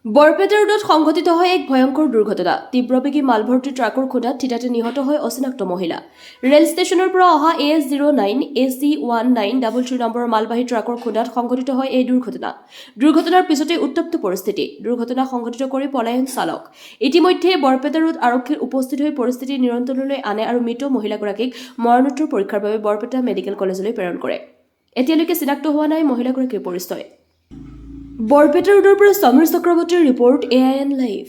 বৰপেটা ৰোডত সংঘটিত হয় এক ভয়ংকৰ দুৰ্ঘটনা। তীব্ৰবেগী মালভৰ্তি ট্ৰাকৰ খুন্দাত থিতাতে নিহত হয় অচিনাক্ত মহিলা। ৰেল ষ্টেচনৰ পৰা অহা AS09 AC1933 নম্বৰৰ মালবাহী ট্ৰাকৰ খুন্দাত সংঘটিত হয় এই দুৰ্ঘটনা। দুৰ্ঘটনাৰ পিছতে উত্তপ্ত পৰিস্থিতি। দুৰ্ঘটনা সংঘটিত কৰি পলায়ন চালক। ইতিমধ্যে বৰপেটা ৰোড আৰক্ষীৰ উপস্থিত হৈ পৰিস্থিতি নিয়ন্ত্ৰণলৈ আনে আৰু মৃত মহিলাগৰাকীক মৰণোত্তৰ পৰীক্ষাৰ বাবে বৰপেটা মেডিকেল কলেজলৈ প্ৰেৰণ কৰে। এতিয়ালৈকে চিনাক্ত হোৱা নাই মহিলাগৰাকীৰ পৰিচয়। বৰপেটা ৰোডৰ পৰা সমীৰ চক্ৰৱৰ্তীৰ ৰিপৰ্ট AIN লাইভ।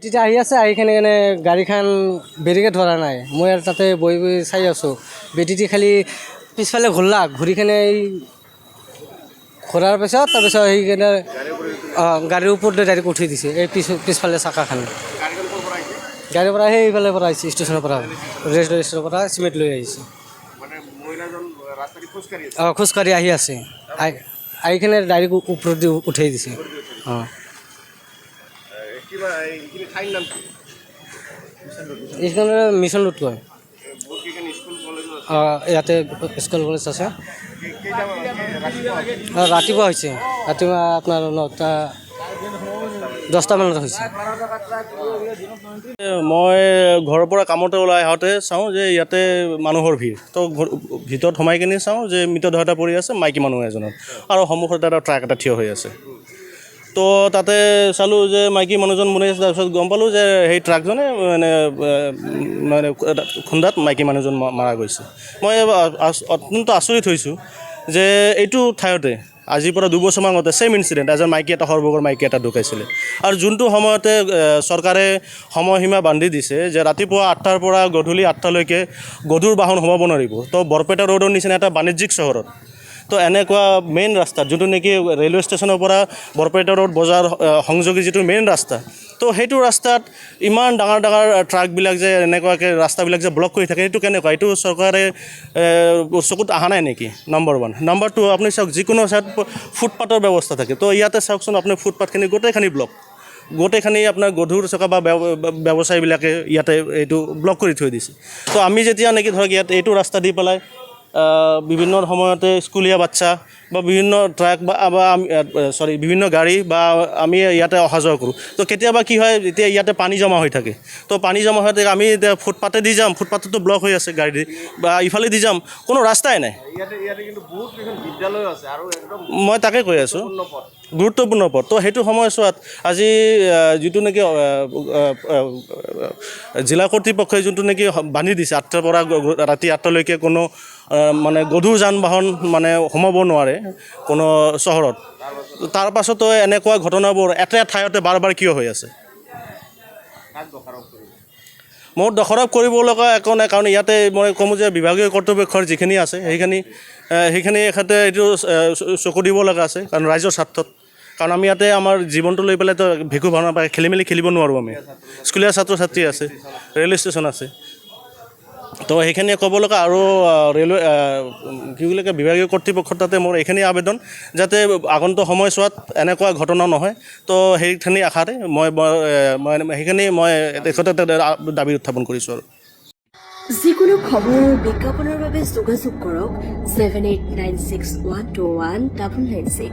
তেতিয়া আহি আছে আহি কেনে গাড়ীখন বেৰিকেড ধৰা নাই। মই আৰু তাতে বহি বহি চাই আছোঁ। বেটিটি খালি পিছফালে ঘূৰি কেনে ঘূৰাৰ পিছত তাৰপিছত সেইকাৰণে গাড়ীৰ ওপৰতে ডাইৰেক্ট উঠি দিছে এই পিছফালে চাকাখন। গাড়ীৰ পৰা সেইফালে পৰা আহিছে ষ্টেচনৰ পৰা ৰেল ষ্টেচনৰ পৰা চিমেণ্ট লৈ আহিছে। খোজকাঢ়ি আহি আছে আহি কেনে ডাইৰেক্ট ওপৰত দি উঠাই দিছে। এইখন মিছন ৰোড কয়। ইয়াতে স্কুল কলেজ আছে। ৰাতিপুৱা হৈছে ৰাতিপুৱা আপোনাৰ 10টামানত হৈছে। মই ঘৰৰ পৰা কামতে ওলাই আহোঁতে চাওঁ যে ইয়াতে মানুহৰ ভিৰ। তো ভিতৰত সোমাই কিনে চাওঁ যে মৃতদেহ এটা পৰি আছে মাইকী মানুহ এজনৰ, আৰু সন্মুখত এটা ট্ৰাক এটা থিয় হৈ আছে। তো তাতে চালোঁ যে মাইকী মানুহজন মৰি আছে। তাৰপিছত গম পালোঁ যে সেই ট্ৰাকজনে মানে খুন্দাত মাইকী মানুহজন মাৰা গৈছে। মই অত্যন্ত আচৰিত হৈছোঁ যে এইটো ঠাইতে আজিৰ পৰা 2 বছৰমান আগতে ছেইম ইনচিডেণ্ট এজন মাইকী এটা সৰ্বগৰ মাইকী এটা ঢুকাইছিলে। আৰু যোনটো সময়তে চৰকাৰে সময়সীমা বান্ধি দিছে যে ৰাতিপুৱা 8টাৰ পৰা গধূলি 8টালৈকে গধুৰ বাহন সোমাব নোৱাৰিব। তো বৰপেটা ৰোডৰ নিচিনা এটা বাণিজ্যিক চহৰত তো এনেকুৱা মেইন ৰাস্তাত যোনটো নেকি ৰেলৱে ষ্টেচনৰ পৰা বৰপেটা ৰোড বজাৰ সংযোগী যিটো মেইন ৰাস্তা, তো সেইটো ৰাস্তাত ইমান ডাঙৰ ডাঙৰ ট্ৰাকবিলাক যে এনেকুৱাকৈ ৰাস্তাবিলাক যে ব্লক কৰি থাকে, সেইটো কেনেকুৱা? এইটো চৰকাৰে চকুত অহা নাই নেকি? নম্বৰ 1। নম্বৰ 2, আপুনি চাওক যিকোনো ছাইড ফুটপাথৰ ব্যৱস্থা থাকে। তো ইয়াতে চাওকচোন আপুনি ফুটপাথখিনি গোটেইখিনি ব্লক, গোটেইখিনি আপোনাৰ গধুৰ চকা বা ব্যৱসায়ীবিলাকে ইয়াতে এইটো ব্লক কৰি থৈ দিছে। তো আমি যেতিয়া নেকি ধৰক ইয়াত এইটো ৰাস্তা দি পেলাই বিভিন্ন সময়তে স্কুলীয়া বাচ্চা বা বিভিন্ন ট্ৰাক বা বিভিন্ন গাড়ী বা আমি ইয়াতে অহা যোৱা কৰোঁ। তো কেতিয়াবা কি হয়, এতিয়া ইয়াতে পানী জমা হৈ থাকে। তো পানী জমা হৈ থাকে, আমি এতিয়া ফুটপাথে দি যাম, ফুটপাথতো ব্লক হৈ আছে গাড়ী বা ইফালে দি যাম, কোনো ৰাস্তাই নাই। মই তাকে কৈ আছোঁ, গুৰুত্বপূৰ্ণ পথ। তো সেইটো সময়ছোৱাত আজি যিটো নেকি জিলা কৰ্তৃপক্ষই যোনটো নেকি বান্ধি দিছে 8টাৰ পৰা ৰাতি 8টালৈকে কোনো মানে গধুৰ যান বাহন মানে সোমাব নোৱাৰে কোনো চহৰত। তাৰ পাছতো এনেকুৱা ঘটনাবোৰ এটা ঠাইতে বাৰ বাৰ কিয় হৈ আছে? মোৰ দোষাৰোপ কৰিব লগা একো নাই, কাৰণ ইয়াতে মই ক'ম যে বিভাগীয় কৰ্তৃপক্ষৰ যিখিনি আছে সেইখিনি এখেতে এইটো চকু দিব লগা আছে, কাৰণ ৰাইজৰ স্বাৰ্থত। কাৰণ আমি ইয়াতে আমাৰ জীৱনটো লৈ পেলাইতো ভেকু ভাওনা পাই খেলিব নোৱাৰোঁ। আমি স্কুলীয়া ছাত্ৰ ছাত্ৰী আছে, ৰেল ষ্টেচন আছে। তো সেইখিনিয়ে ক'ব লগা। আৰু ৰেলৱে কি বুলি কয় বিভাগীয় কৰ্তৃপক্ষৰ তাতে মোৰ এইখিনি আবেদন, যাতে আগন্তুক সময়ছোৱাত এনেকুৱা ঘটনা নহয়। তো সেইখিনি আশাৰে মই সেইখিনি মই তেখেতে দাবী উত্থাপন কৰিছোঁ। আৰু যিকোনো খবৰ আৰু বিজ্ঞাপনৰ বাবে যোগাযোগ কৰক 7896121996।